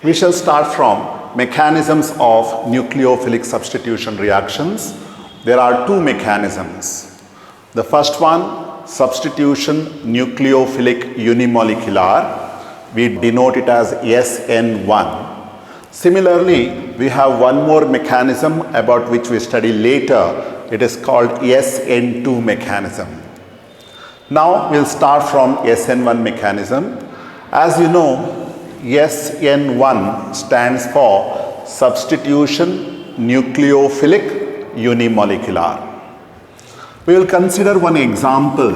We shall start from mechanisms of nucleophilic substitution reactions. There are two mechanisms. The first one, substitution nucleophilic unimolecular. We denote it as SN1. Similarly, we have one more mechanism about which we study later. It is called SN2 mechanism. Now we'll start from SN1 mechanism. As you know, SN1 stands for substitution nucleophilic unimolecular. We will consider one example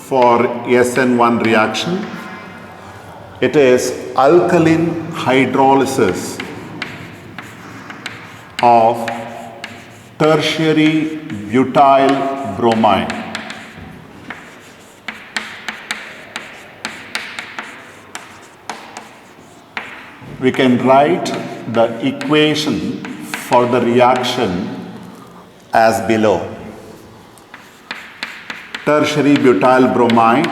for SN1 reaction. It is alkaline hydrolysis of tertiary butyl bromide. We can write the equation for the reaction as below. Tertiary butyl bromide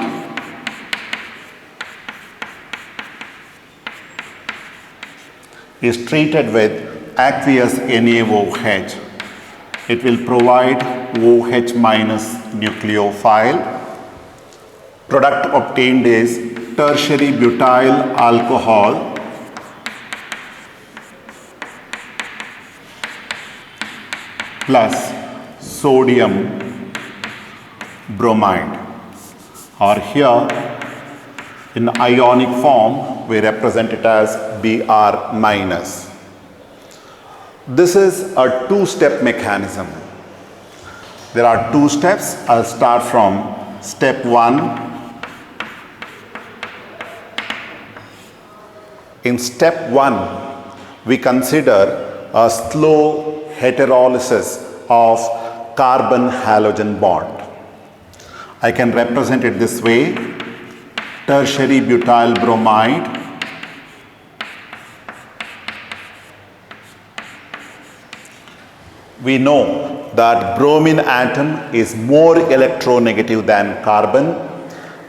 is treated with aqueous NaOH. It will provide OH minus nucleophile. Product obtained is tertiary butyl alcohol plus sodium bromide, or here in ionic form we represent it as Br minus. This is a two-step mechanism. There are two steps. I'll start from step 1. In step 1, we consider a slow heterolysis of carbon halogen bond. I can represent it this way: tertiary butyl bromide we know that bromine atom is more electronegative than carbon.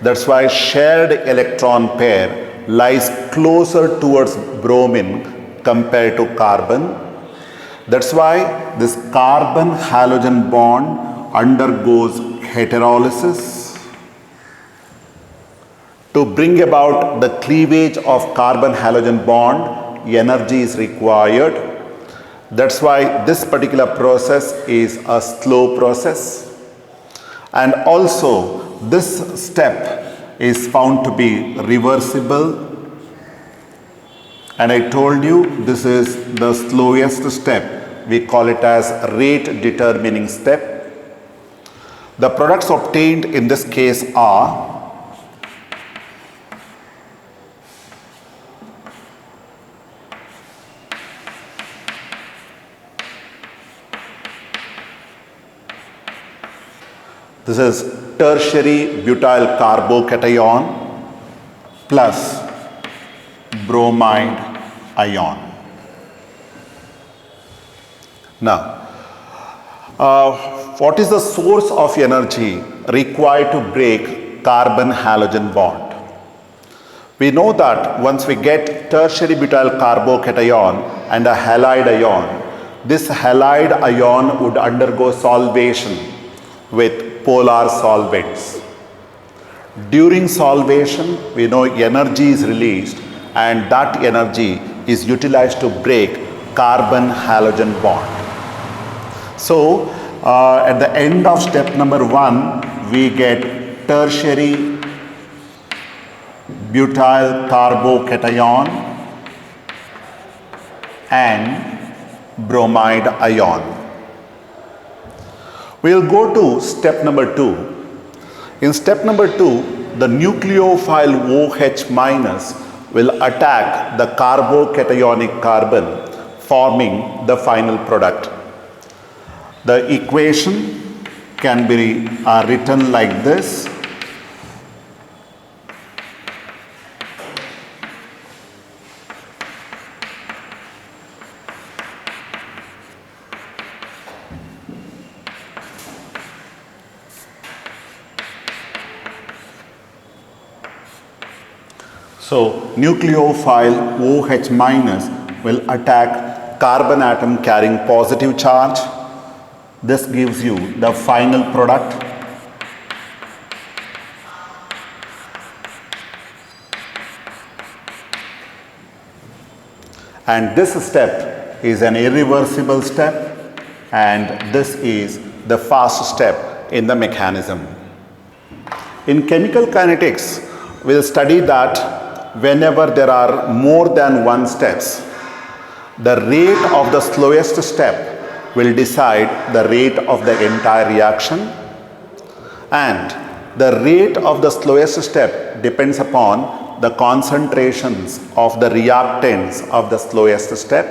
That's why shared electron pair lies closer towards bromine compared to carbon. That's why this carbon halogen bond undergoes heterolysis. To bring about the cleavage of carbon halogen bond, energy is required. That's why this particular process is a slow process. And also, this step is found to be reversible. And I told you this is the slowest step. We call it as rate determining step. The products obtained in this case are this is tertiary butyl carbocation plus bromide ion. Now, what is the source of energy required to break carbon halogen bond? We know that once we get tertiary butyl carbocation and a halide ion, this halide ion would undergo solvation with polar solvents. During solvation, we know energy is released, and that energy is utilized to break carbon halogen bond. So, at the end of step number 1, we get tertiary butyl carbocation and bromide ion. We'll go to step number 2. In step number 2, the nucleophile OH minus will attack the carbocationic carbon, forming the final product. The equation can be written like this. So nucleophile OH minus will attack carbon atom carrying positive charge. This gives you the final product. And this step is an irreversible step, and this is the fast step in the mechanism. In chemical kinetics, we'll study that whenever there are more than one steps, the rate of the slowest step will decide the rate of the entire reaction, and the rate of the slowest step depends upon the concentrations of the reactants of the slowest step.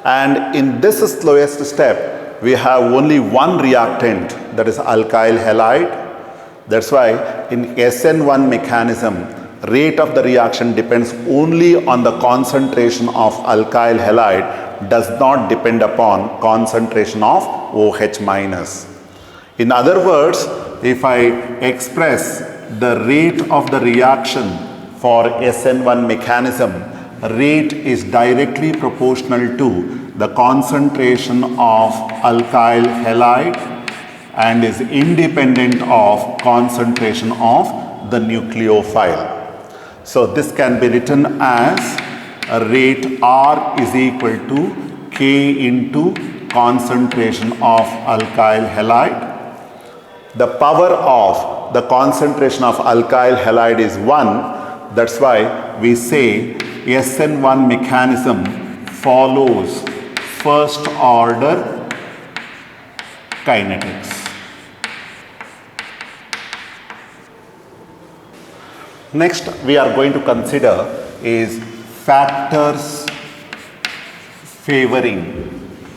And in this slowest step, we have only one reactant, that is alkyl halide. That's why in SN1 mechanism, rate of the reaction depends only on the concentration of alkyl halide, does not depend upon concentration of OH minus. In other words, if I express the rate of the reaction for SN1 mechanism, rate is directly proportional to the concentration of alkyl halide and is independent of concentration of the nucleophile. So this can be written as a rate R is equal to K into concentration of alkyl halide. The power of the concentration of alkyl halide is 1. That's why we say SN1 mechanism follows first order kinetics. Next we are going to consider is factors favoring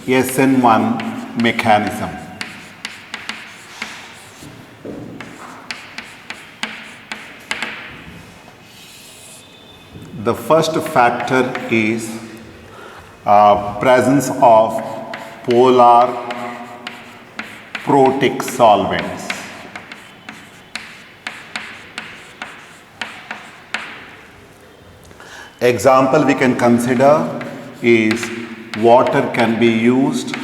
SN1 mechanism. The first factor is presence of polar protic solvents. Example we can consider is water can be used,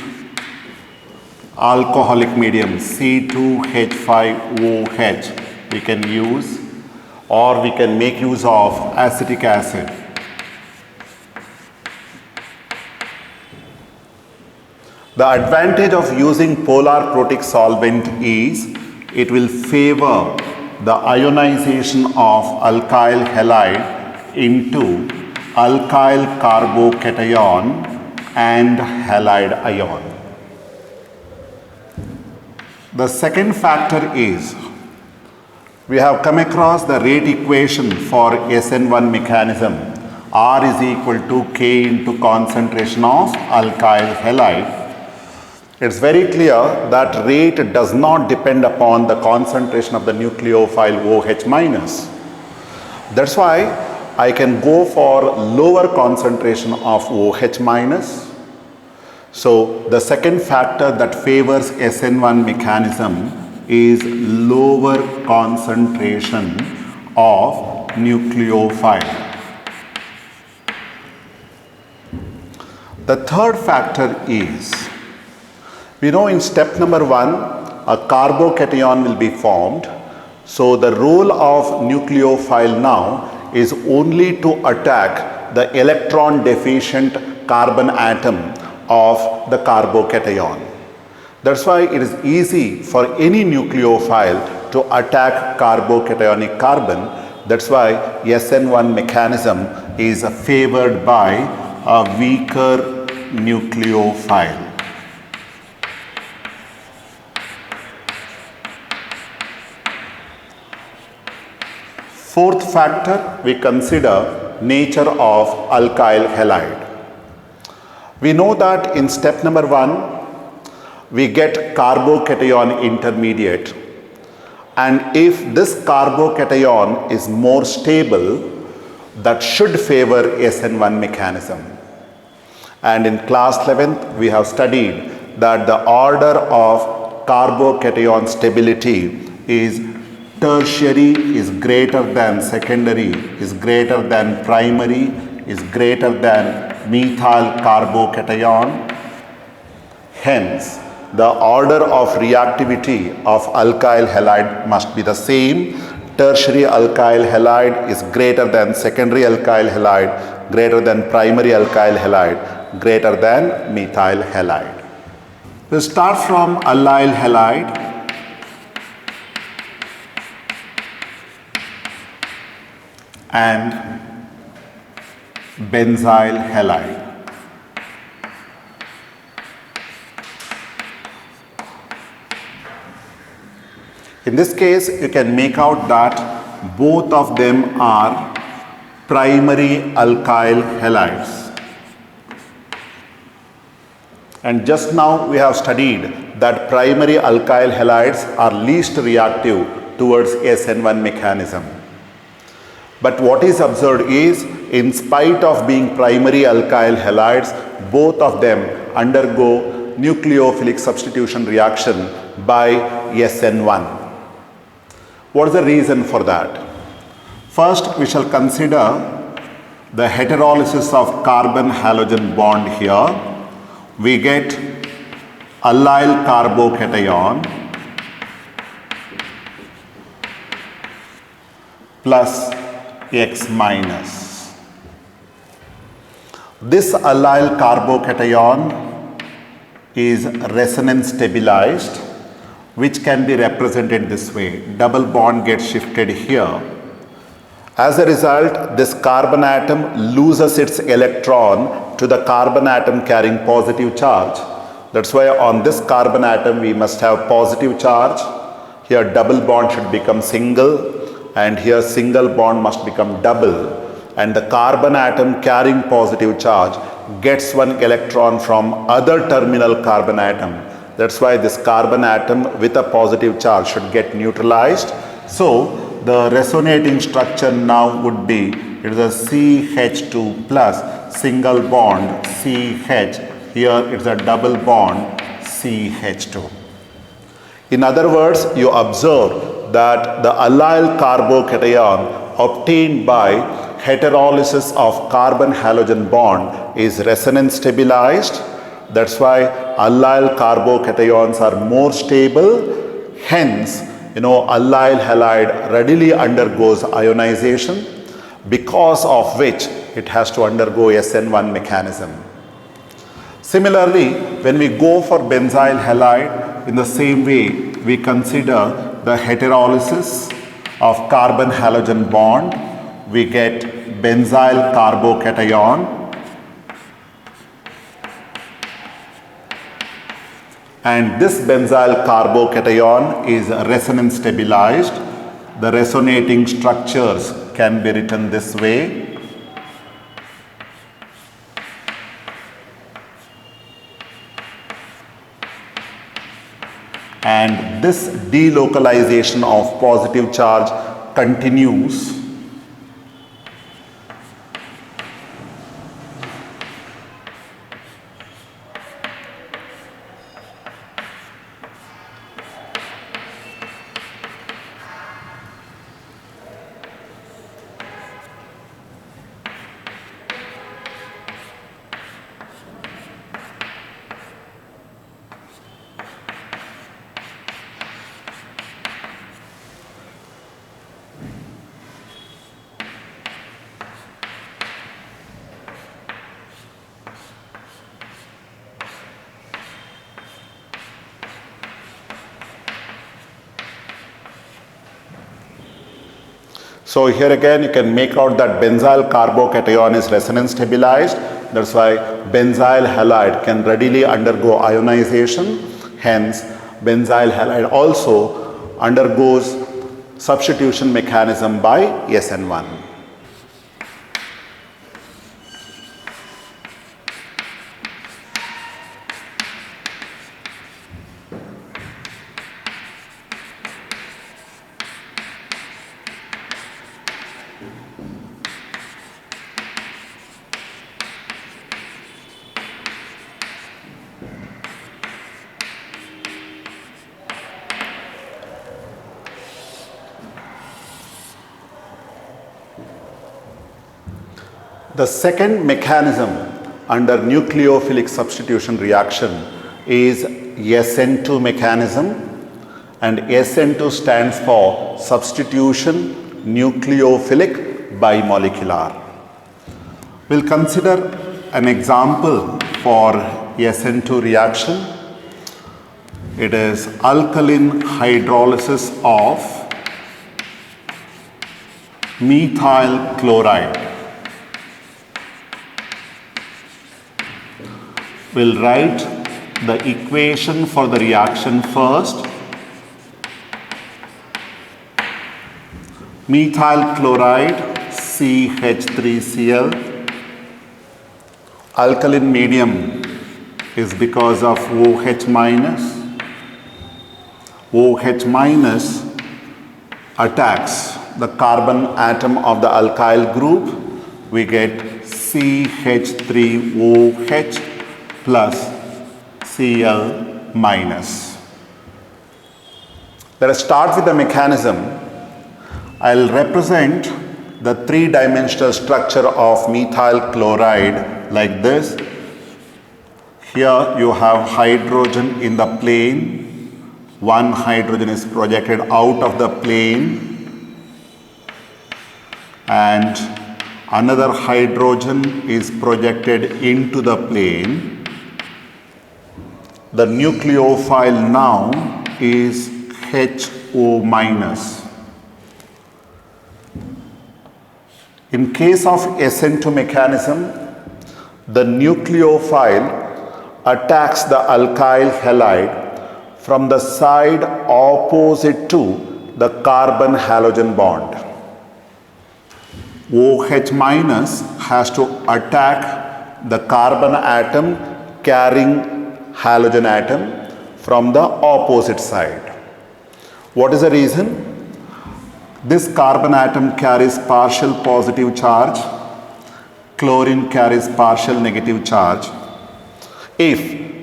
alcoholic medium C2H5OH we can use, or we can make use of acetic acid. The advantage of using polar protic solvent is it will favor the ionization of alkyl halide into alkyl carbocation and halide ion. The second factor is we have come across the rate equation for SN1 mechanism. R is equal to K into concentration of alkyl halide. It's very clear that rate does not depend upon the concentration of the nucleophile OH minus. That's why I can go for lower concentration of OH minus. So the second factor that favors SN1 mechanism is lower concentration of nucleophile. The third factor is, we know in step number 1, a carbocation will be formed. So the role of nucleophile now is only to attack the electron deficient carbon atom of the carbocation. That's why it is easy for any nucleophile to attack carbocationic carbon. That's why SN1 mechanism is favored by a weaker nucleophile. Fourth factor, we consider nature of alkyl halide. We know that in step number 1, we get carbocation intermediate, and if this carbocation is more stable, that should favor SN1 mechanism. And in class 11th, we have studied that the order of carbocation stability is tertiary is greater than secondary, is greater than primary, is greater than methyl carbocation. Hence, the order of reactivity of alkyl halide must be the same. Tertiary alkyl halide is greater than secondary alkyl halide, greater than primary alkyl halide, greater than methyl halide. We start from allyl halide. And benzyl halide. In this case, you can make out that both of them are primary alkyl halides. And just now we have studied that primary alkyl halides are least reactive towards SN1 mechanism. But what is observed is, in spite of being primary alkyl halides, both of them undergo nucleophilic substitution reaction by SN1. What is the reason for that? First, we shall consider the heterolysis of carbon-halogen bond here. We get allyl carbocation plus X minus. This allyl carbocation is resonance stabilized, which can be represented this way. Double bond gets shifted here. As a result, this carbon atom loses its electron to the carbon atom carrying positive charge. That's why on this carbon atom we must have positive charge. Here double bond should become single, and here single bond must become double. And the carbon atom carrying positive charge gets one electron from other terminal carbon atom. That's why this carbon atom with a positive charge should get neutralized. So the resonating structure now would be, it is a CH2 plus single bond CH. Here it's a double bond CH2. In other words, you observe that the allyl carbocation obtained by heterolysis of carbon-halogen bond is resonance stabilized. That's why allyl carbocations are more stable. Hence, allyl halide readily undergoes ionization, because of which it has to undergo SN1 mechanism. Similarly, when we go for benzyl halide, in the same way, we consider the heterolysis of carbon-halogen bond. We get benzyl carbocation. And this benzyl carbocation is resonance stabilized. The resonating structures can be written this way. And this delocalization of positive charge continues. So here again you can make out that benzyl carbocation is resonance stabilized. That's why benzyl halide can readily undergo ionization. Hence, benzyl halide also undergoes substitution mechanism by SN1. The second mechanism under nucleophilic substitution reaction is SN2 mechanism, and SN2 stands for substitution nucleophilic bimolecular. We'll consider an example for SN2 reaction. It is alkaline hydrolysis of methyl chloride. We'll write the equation for the reaction first. Methyl chloride CH3Cl. Alkaline medium is because of OH minus. OH minus attacks the carbon atom of the alkyl group. We get CH3OH plus Cl minus. Let us start with the mechanism. I'll represent the three-dimensional structure of methyl chloride like this. Here you have hydrogen in the plane. One hydrogen is projected out of the plane, and another hydrogen is projected into the plane. The nucleophile now is HO minus. In case of SN2 mechanism, the nucleophile attacks the alkyl halide from the side opposite to the carbon halogen bond. OH minus has to attack the carbon atom carrying halogen atom from the opposite side. What is the reason? This carbon atom carries partial positive charge, chlorine carries partial negative charge. If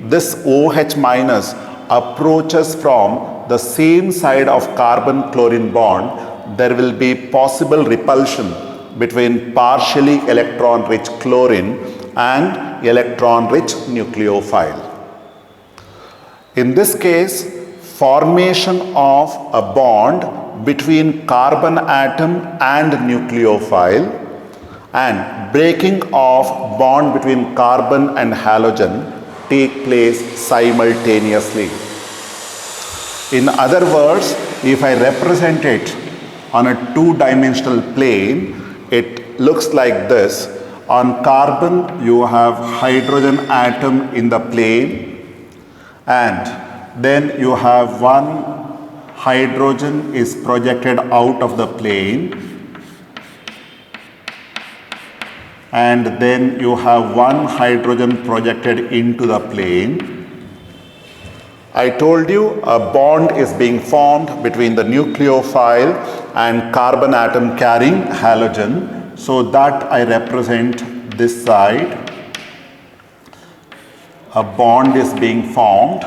this OH minus approaches from the same side of carbon chlorine bond, there will be possible repulsion between partially electron rich chlorine and electron rich nucleophile. In this case, formation of a bond between carbon atom and nucleophile and breaking of bond between carbon and halogen take place simultaneously. In other words, if I represent it on a two-dimensional plane, it looks like this. On carbon, you have hydrogen atom in the plane, and then you have one hydrogen is projected out of the plane, and then you have one hydrogen projected into the plane. I told you a bond is being formed between the nucleophile and carbon atom carrying halogen, so that I represent this side. A bond is being formed.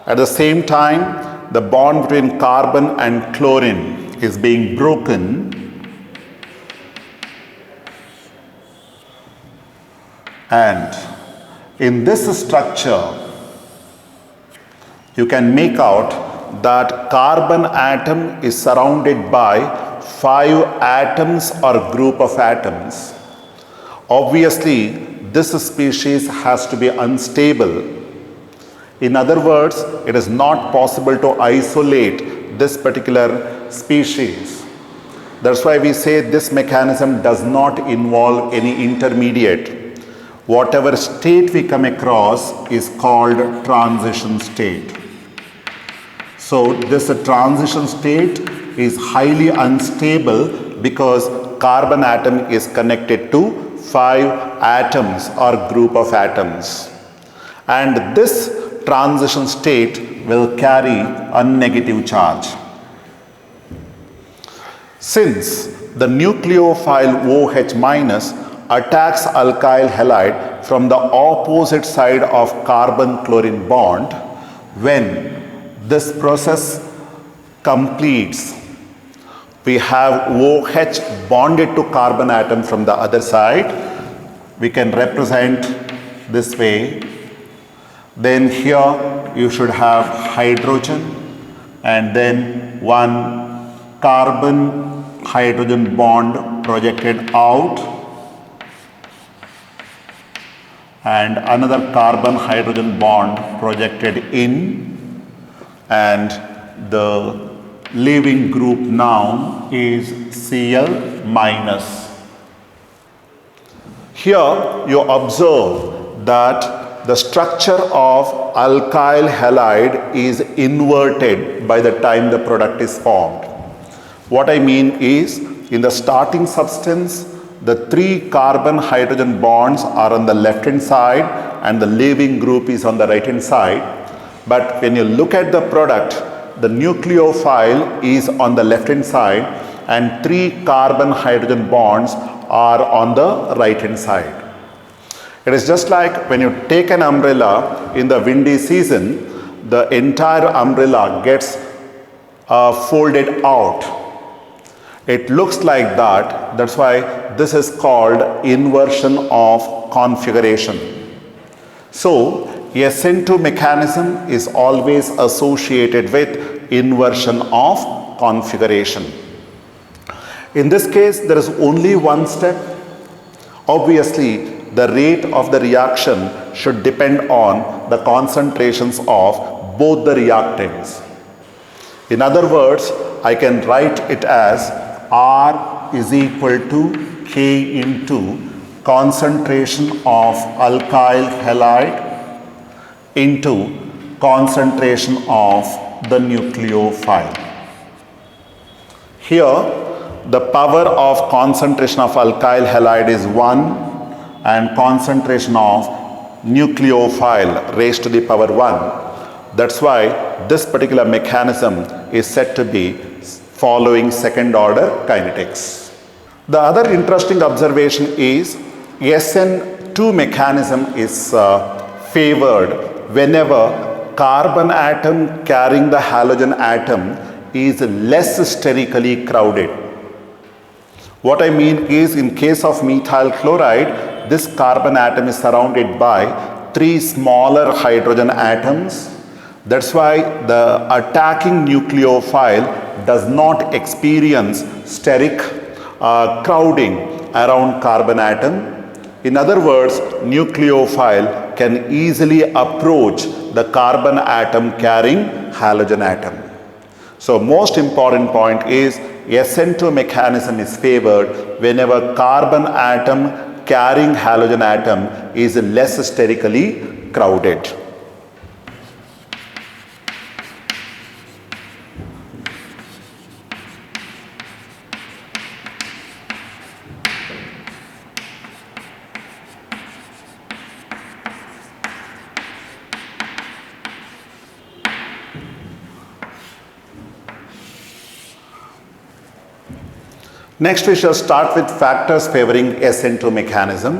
At the same time, the bond between carbon and chlorine is being broken, and in this structure you can make out that carbon atom is surrounded by 5 atoms or group of atoms. Obviously, this species has to be unstable. In other words, it is not possible to isolate this particular species. That's why we say this mechanism does not involve any intermediate. Whatever state we come across is called transition state. So this transition state is highly unstable because carbon atom is connected to 5 atoms or group of atoms. And this transition state will carry a negative charge. Since the nucleophile OH minus attacks alkyl halide from the opposite side of carbon chlorine bond, when this process completes, We have OH bonded to carbon atom from the other side. We can represent this way. Then here you should have hydrogen and then one carbon hydrogen bond projected out and another carbon hydrogen bond projected in, and the leaving group now is Cl minus. Here you observe that the structure of alkyl halide is inverted by the time the product is formed. What I mean is, in the starting substance, the 3 carbon hydrogen bonds are on the left hand side and the leaving group is on the right hand side. But when you look at the product, the nucleophile is on the left hand side and 3 carbon hydrogen bonds are on the right hand side. It is just like when you take an umbrella in the windy season, the entire umbrella gets folded out. It looks like that. That's why this is called inversion of configuration. So SN2 mechanism is always associated with inversion of configuration. In this case, there is only one step. Obviously, the rate of the reaction should depend on the concentrations of both the reactants. In other words, I can write it as R is equal to K into concentration of alkyl halide into concentration of the nucleophile. Here, the power of concentration of alkyl halide is 1 and concentration of nucleophile raised to the power 1. That's why this particular mechanism is said to be following second order kinetics. The other interesting observation is SN2 mechanism is favored whenever carbon atom carrying the halogen atom is less sterically crowded. What I mean is, in case of methyl chloride, this carbon atom is surrounded by 3 smaller hydrogen atoms. That's why the attacking nucleophile does not experience steric crowding around carbon atom. In other words, nucleophile can easily approach the carbon atom carrying halogen atom. So most important point is SN2 mechanism is favored whenever carbon atom carrying halogen atom is less sterically crowded. Next, we shall start with factors favoring SN2 mechanism.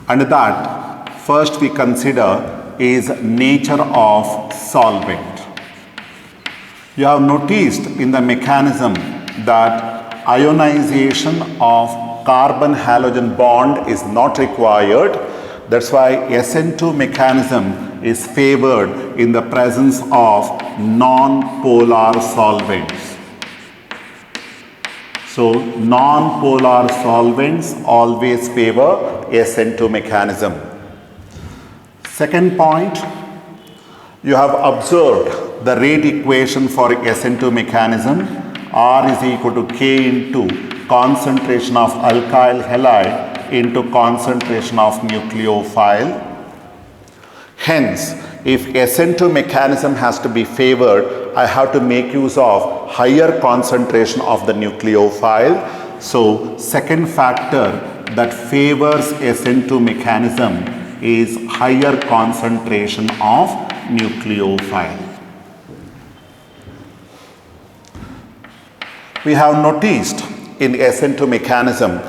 Under that, first we consider is nature of solvent. You have noticed in the mechanism that ionization of carbon halogen bond is not required. That's why SN2 mechanism is favored in the presence of non-polar solvents. So non-polar solvents always favor SN2 mechanism. Second point, you have observed the rate equation for SN2 mechanism. R is equal to K into concentration of alkyl halide into concentration of nucleophile. Hence, if SN2 mechanism has to be favored, I have to make use of higher concentration of the nucleophile. So, second factor that favors SN2 mechanism is higher concentration of nucleophile. We have noticed in SN2 mechanism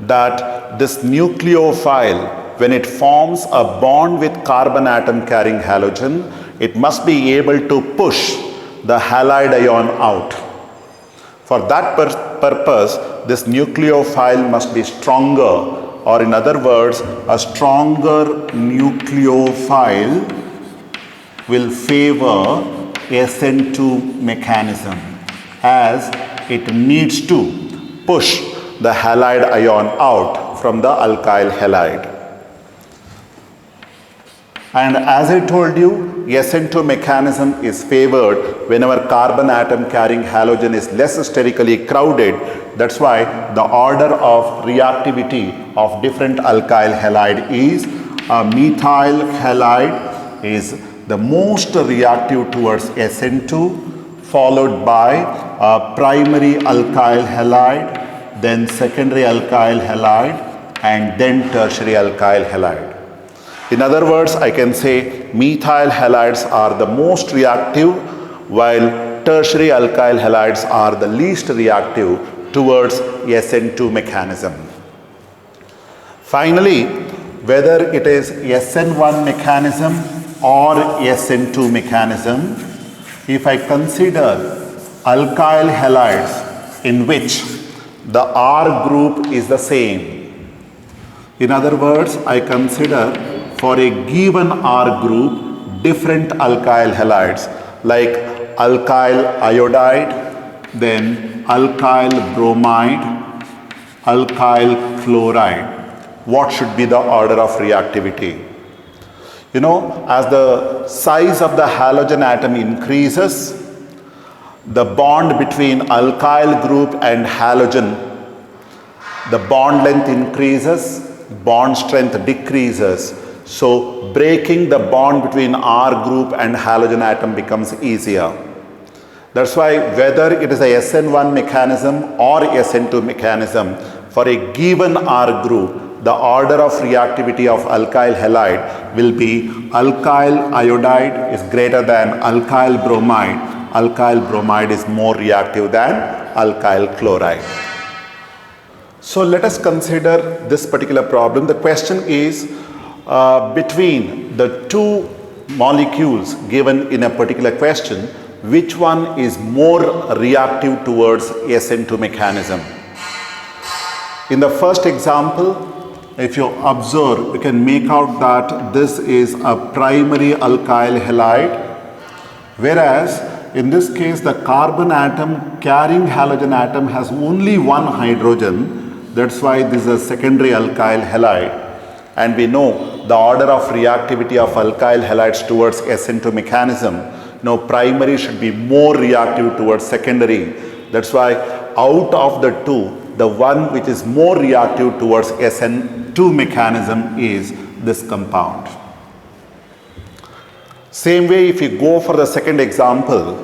that this nucleophile, when it forms a bond with carbon atom carrying halogen, it must be able to push the halide ion out. For that purpose, this nucleophile must be stronger, or in other words, a stronger nucleophile will favor SN2 mechanism, as it needs to push the halide ion out from the alkyl halide. And as I told you, SN2 mechanism is favored whenever carbon atom carrying halogen is less sterically crowded. That's why the order of reactivity of different alkyl halide is a methyl halide is the most reactive towards SN2, followed by a primary alkyl halide, then secondary alkyl halide, and then tertiary alkyl halide. In other words, I can say methyl halides are the most reactive, while tertiary alkyl halides are the least reactive towards SN2 mechanism. Finally, whether it is SN1 mechanism or SN2 mechanism, if I consider alkyl halides in which the R group is the same, in other words, I consider for a given R group different alkyl halides like alkyl iodide, then alkyl bromide, alkyl chloride. What should be the order of reactivity? You know, as the size of the halogen atom increases, the bond between alkyl group and halogen, the bond length increases, bond strength decreases. So breaking the bond between R group and halogen atom becomes easier. That's why whether it is a SN1 mechanism or SN2 mechanism, for a given R group, the order of reactivity of alkyl halide will be alkyl iodide is greater than alkyl bromide. Alkyl bromide is more reactive than alkyl chloride. So let us consider this particular problem. The question is, between the two molecules given in a particular question, which one is more reactive towards SN2 mechanism? In the first example, if you observe, you can make out that this is a primary alkyl halide, whereas in this case the carbon atom carrying halogen atom has only one hydrogen. That's why this is a secondary alkyl halide. And we know the order of reactivity of alkyl halides towards SN2 mechanism. Now primary should be more reactive towards secondary. That's why out of the two, the one which is more reactive towards SN2 mechanism is this compound. Same way, if you go for the second example,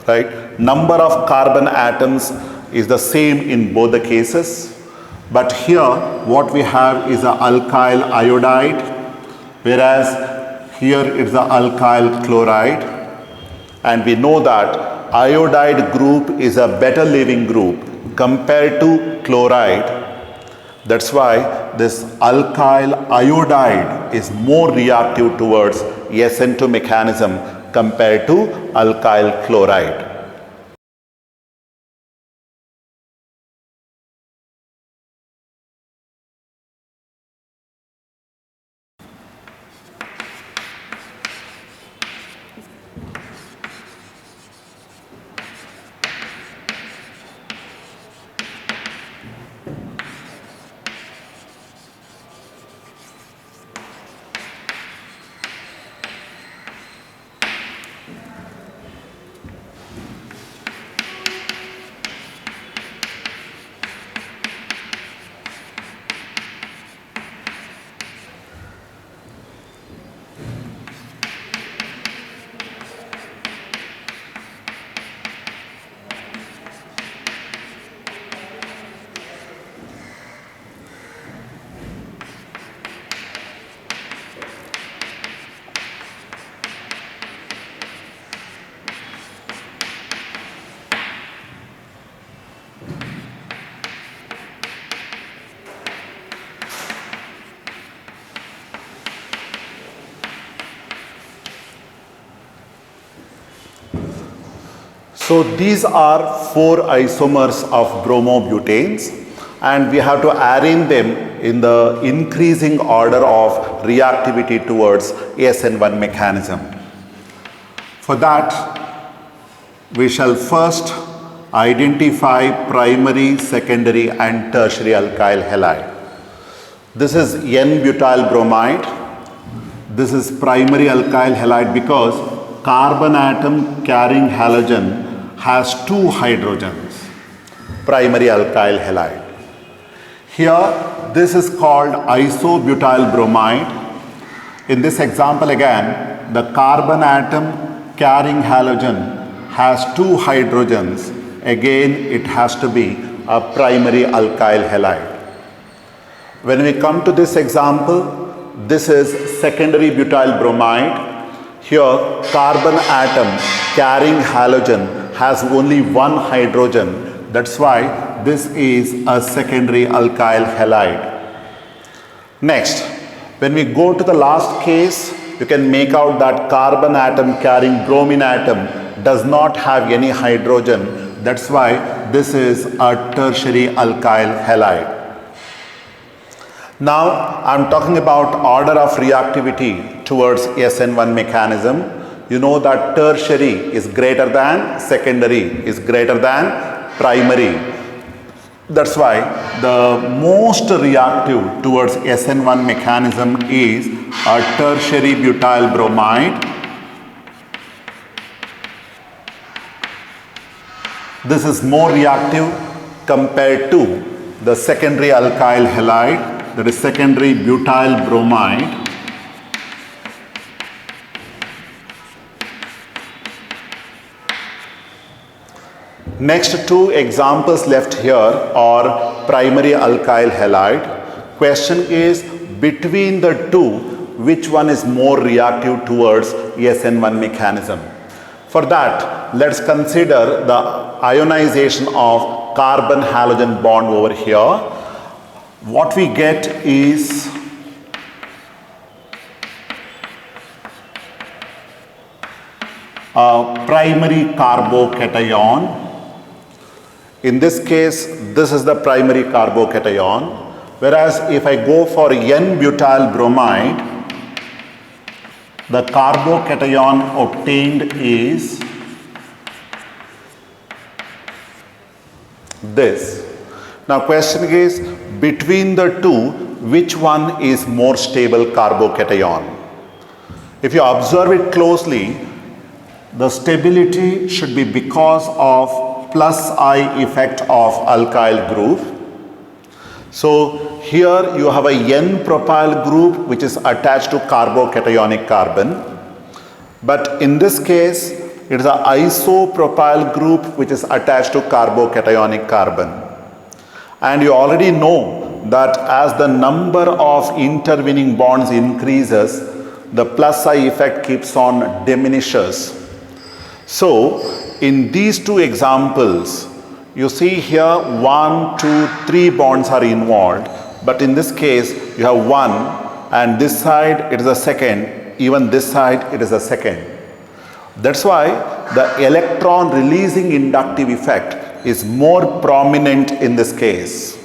right, number of carbon atoms is the same in both the cases. But here what we have is a alkyl iodide, whereas here it's the alkyl chloride. And we know that iodide group is a better leaving group compared to chloride. That's why this alkyl iodide is more reactive towards SN2 mechanism compared to alkyl chloride. So these are 4 isomers of bromobutanes, and we have to arrange them in the increasing order of reactivity towards SN1 mechanism. For that, we shall first identify primary, secondary and tertiary alkyl halide. This is N-butyl bromide. This is primary alkyl halide because carbon atom carrying halogen has 2 hydrogens, primary alkyl halide. Here, this is called isobutyl bromide. In this example again, the carbon atom carrying halogen has 2 hydrogens. Again, it has to be a primary alkyl halide. When we come to this example, this is secondary butyl bromide. Here, carbon atom carrying halogen has only 1 hydrogen. That's why this is a secondary alkyl halide. Next, when we go to the last case, you can make out that carbon atom carrying bromine atom does not have any hydrogen. That's why this is a tertiary alkyl halide. Now, I'm talking about order of reactivity towards SN1 mechanism. You know that tertiary is greater than secondary, is greater than primary. That's why the most reactive towards SN1 mechanism is a tertiary butyl bromide. This is more reactive compared to the secondary alkyl halide, that is secondary butyl bromide. Next 2 examples left here are primary alkyl halide. Question is, between the 2, which one is more reactive towards SN1 mechanism? For that, let's consider the ionization of carbon halogen bond over here. What we get is a primary carbocation. In this case, this is the primary carbocation, whereas if I go for N-butyl bromide, the carbocation obtained is this. Now question is, between the 2, which one is more stable carbocation? If you observe it closely, the stability should be because of plus I effect of alkyl group. So here you have a N-propyl group which is attached to carbocationic carbon. But in this case, it is an isopropyl group which is attached to carbocationic carbon. And you already know that as the number of intervening bonds increases, the plus I effect keeps on diminishes. So in these 2 examples, you see here 1, 2, 3 bonds are involved, but in this case you have 1, and this side it is a second, even this side it is a second. That's why the electron releasing inductive effect is more prominent in this case.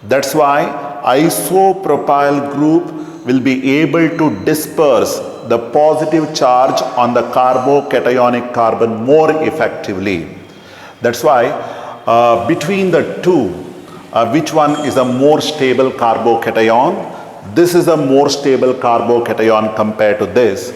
That's why isopropyl group will be able to disperse the positive charge on the carbocationic carbon more effectively. That's why between the 2, which one is a more stable carbocation? This is a more stable carbocation compared to this.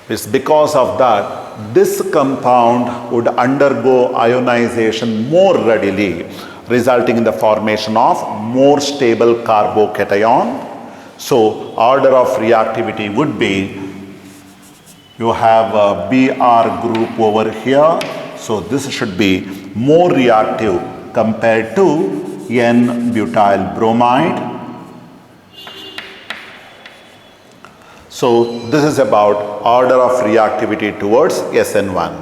It's because of that this compound would undergo ionization more readily, resulting in the formation of more stable carbocation. So order of reactivity would be, you have a Br group over here. So this should be more reactive compared to N-butyl bromide. So this is about order of reactivity towards SN1.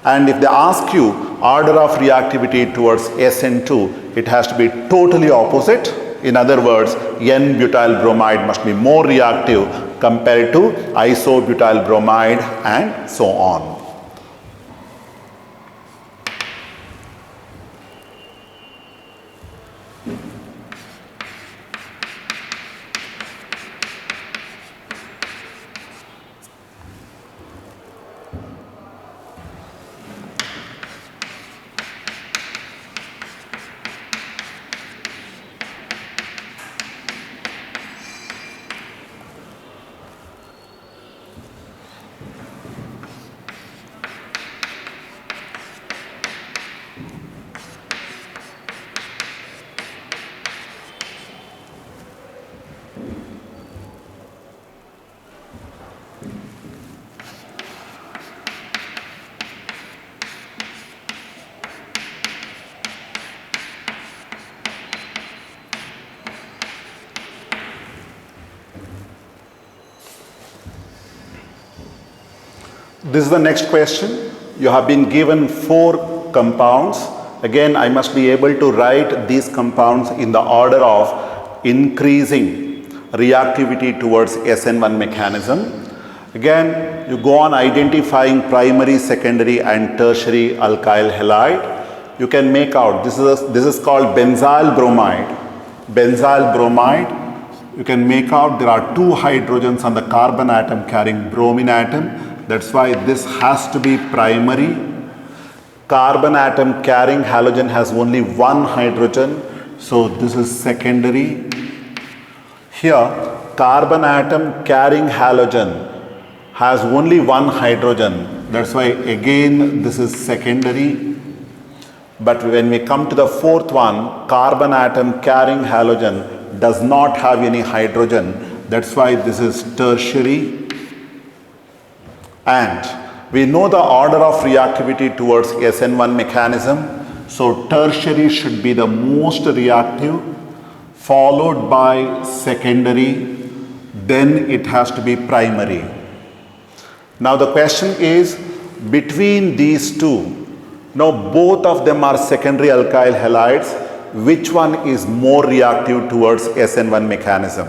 And if they ask you order of reactivity towards SN2, it has to be totally opposite. In other words, N-butyl bromide must be more reactive compared to isobutyl bromide and so on. This is the next question. You have been given 4 compounds. Again, I must be able to write these compounds in the order of increasing reactivity towards SN1 mechanism. Again, you go on identifying primary, secondary and tertiary alkyl halide. You can make out, this is called benzyl bromide. Benzyl bromide, you can make out there are 2 hydrogens on the carbon atom carrying bromine atom. That's why this has to be primary. Carbon atom carrying halogen has only 1 hydrogen, so this is secondary. Here, carbon atom carrying halogen has only 1 hydrogen. That's why again this is secondary. But when we come to the 4th one, carbon atom carrying halogen does not have any hydrogen. That's why this is tertiary. And we know the order of reactivity towards SN1 mechanism. So tertiary should be the most reactive, followed by secondary, then it has to be primary. Now the question is, between these two, now both of them are secondary alkyl halides, which one is more reactive towards SN1 mechanism?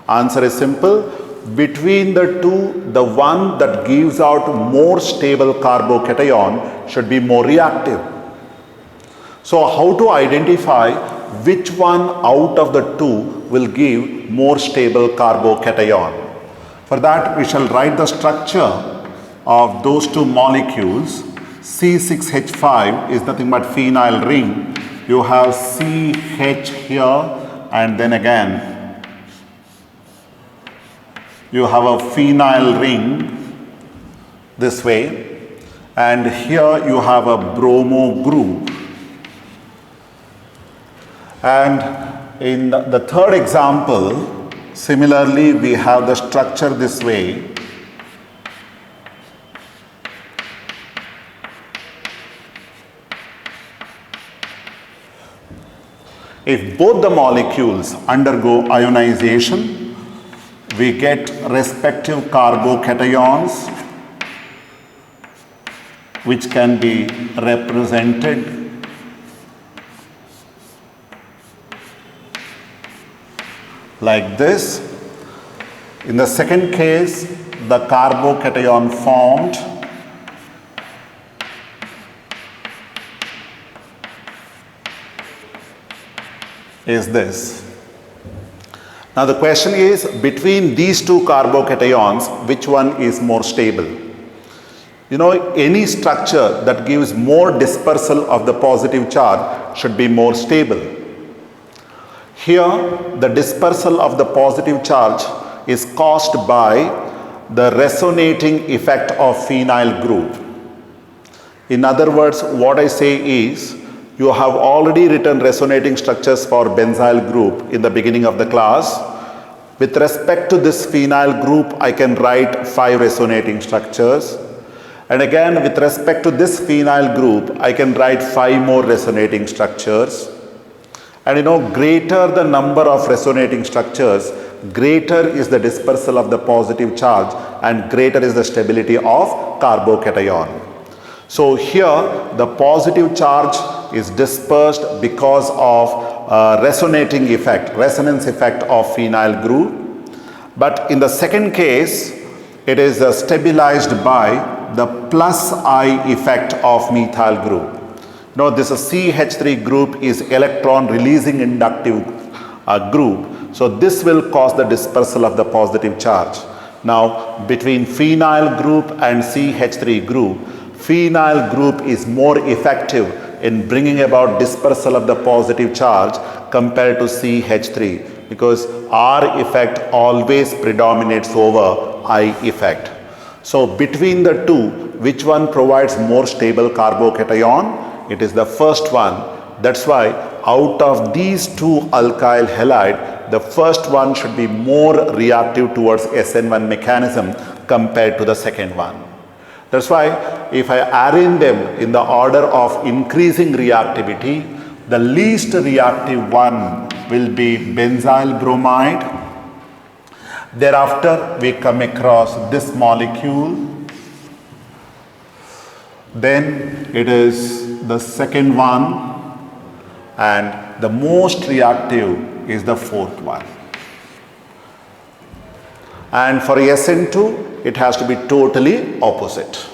Answer is simple. Between the two, the one that gives out more stable carbocation should be more reactive. So how to identify which one out of the two will give more stable carbocation? For that, we shall write the structure of those 2 molecules. C6H5 is nothing but phenyl ring. You have CH here and then again you have a phenyl ring this way, and here you have a bromo group. And in the 3rd example, similarly we have the structure this way. If both the molecules undergo ionization, we get respective carbocations which can be represented like this. In the second case, the carbocation formed is this. Now the question is, between these 2 carbocations, which one is more stable? You know, any structure that gives more dispersal of the positive charge should be more stable. Here, the dispersal of the positive charge is caused by the resonating effect of phenyl group. In other words, what I say is, you have already written resonating structures for benzyl group in the beginning of the class. With respect to this phenyl group, I can write 5 resonating structures. And again, with respect to this phenyl group, I can write 5 more resonating structures. And you know, greater the number of resonating structures, greater is the dispersal of the positive charge and greater is the stability of carbocation. So here the positive charge is dispersed because of resonating effect, resonance effect of phenyl group. But in the second case, it is stabilized by the plus I effect of methyl group. Now this CH3 group is electron releasing inductive group. So this will cause the dispersal of the positive charge. Now between phenyl group and CH3 group, phenyl group is more effective in bringing about dispersal of the positive charge compared to CH3, because R effect always predominates over I effect. So between the two, which one provides more stable carbocation? It is the first one. That's why out of these 2 alkyl halide, the first one should be more reactive towards SN1 mechanism compared to the second one. That's why if I arrange them in the order of increasing reactivity, the least reactive one will be benzyl bromide. Thereafter we come across this molecule, then it is the second one, and the most reactive is the fourth one. And for SN2, it has to be totally opposite.